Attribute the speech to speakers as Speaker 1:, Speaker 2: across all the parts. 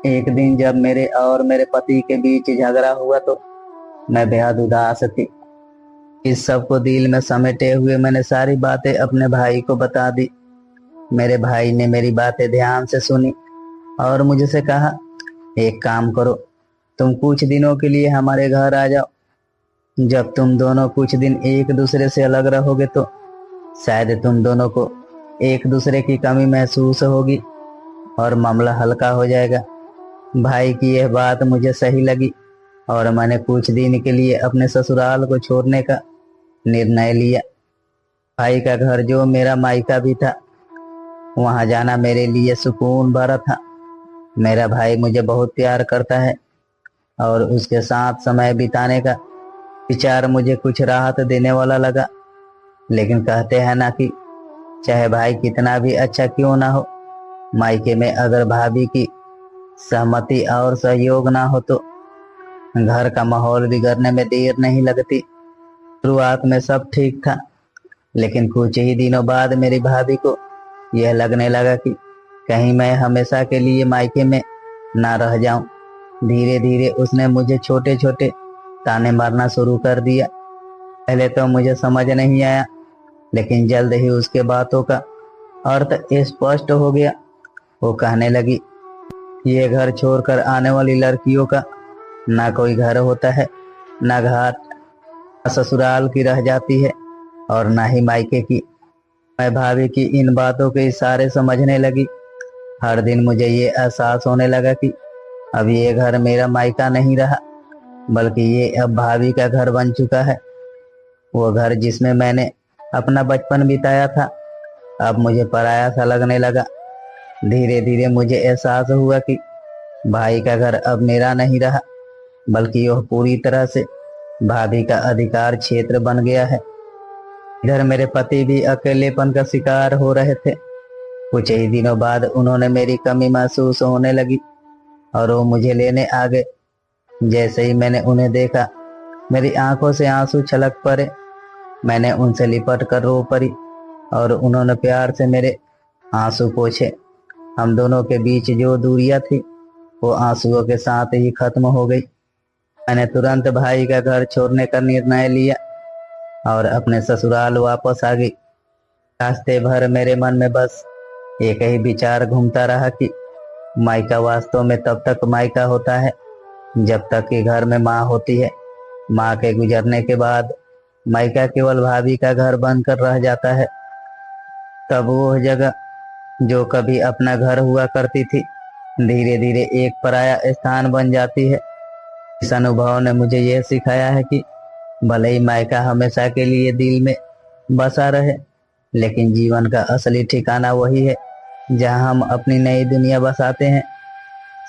Speaker 1: एक दिन जब मेरे और मेरे पति के बीच झगड़ा हुआ तो मैं बेहद उदास थी। इस सब को दिल में समेटे हुए मैंने सारी बातें अपने भाई को बता दी। मेरे भाई ने मेरी बातें ध्यान से सुनी और मुझसे कहा, एक काम करो, तुम कुछ दिनों के लिए हमारे घर आ जाओ। जब तुम दोनों कुछ दिन एक दूसरे से अलग रहोगे तो शायद तुम दोनों को एक दूसरे की कमी महसूस होगी और मामला हल्का हो जाएगा। भाई की यह बात मुझे सही लगी और मैंने कुछ दिन के लिए अपने ससुराल को छोड़ने का निर्णय लिया। भाई का घर जो मेरा मायका भी था, वहां जाना मेरे लिए सुकून भरा था। मेरा भाई मुझे बहुत प्यार करता है और उसके साथ समय बिताने का विचार मुझे कुछ राहत देने वाला लगा। लेकिन कहते हैं ना कि चाहे भाई कितना भी अच्छा क्यों ना हो, मायके में अगर भाभी की सहमति और सहयोग ना हो तो घर का माहौल बिगड़ने में देर नहीं लगती। शुरुआत में सब ठीक था, लेकिन कुछ ही दिनों बाद मेरी भाभी को यह लगने लगा कि कहीं मैं हमेशा के लिए मायके में ना रह जाऊं। धीरे धीरे उसने मुझे छोटे छोटे ताने मारना शुरू कर दिया। पहले तो मुझे समझ नहीं आया, लेकिन जल्द ही उसके बातों का अर्थ स्पष्ट हो गया। वो कहने लगी, ये घर छोड़कर आने वाली लड़कियों का ना कोई घर होता है, ना घाट, ना ससुराल की रह जाती है और ना ही मायके की। मैं भाभी की इन बातों के इशारे समझने लगी। हर दिन मुझे ये एहसास होने लगा कि अब ये घर मेरा मायका नहीं रहा, बल्कि ये अब भाभी का घर बन चुका है। वो घर जिसमें मैंने अपना बचपन बिताया था, अब मुझे पराया सा लगने लगा। धीरे धीरे मुझे एहसास हुआ कि भाई का घर अब मेरा नहीं रहा, बल्कि यह पूरी तरह से भाभी का अधिकार क्षेत्र बन गया है। इधर मेरे पति भी अकेलेपन का शिकार हो रहे थे। कुछ ही दिनों बाद उन्होंने मेरी कमी महसूस होने लगी और वो मुझे लेने आ गए। जैसे ही मैंने उन्हें देखा, मेरी आंखों से आंसू छलक पड़े। मैंने उनसे लिपट कर रो पड़ी और उन्होंने प्यार से मेरे आंसू पोंछे। हम दोनों के बीच जो दूरियां थी वो आंसुओं के साथ ही खत्म हो गई। मैंने तुरंत भाई का घर छोड़ने का निर्णय लिया और अपने ससुराल वापस आ गई। रास्ते भर मेरे मन में बस एक ही विचार घूमता रहा कि मायका वास्तव में तब तक मायका होता है जब तक कि घर में माँ होती है। माँ के गुजरने के बाद मायका केवल भाभी का घर बनकर रह जाता है। तब वो जगह जो कभी अपना घर हुआ करती थी, धीरे धीरे एक पराया स्थान बन जाती है। इस अनुभव ने मुझे यह सिखाया है कि भले ही मायका हमेशा के लिए दिल में बसा रहे, लेकिन जीवन का असली ठिकाना वही है जहां हम अपनी नई दुनिया बसाते हैं।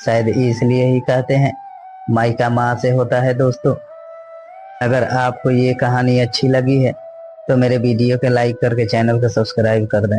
Speaker 1: शायद इसलिए ही कहते हैं, मायका माँ से होता है। दोस्तों, अगर आपको ये कहानी अच्छी लगी है तो मेरे वीडियो को लाइक करके चैनल को सब्सक्राइब कर दें।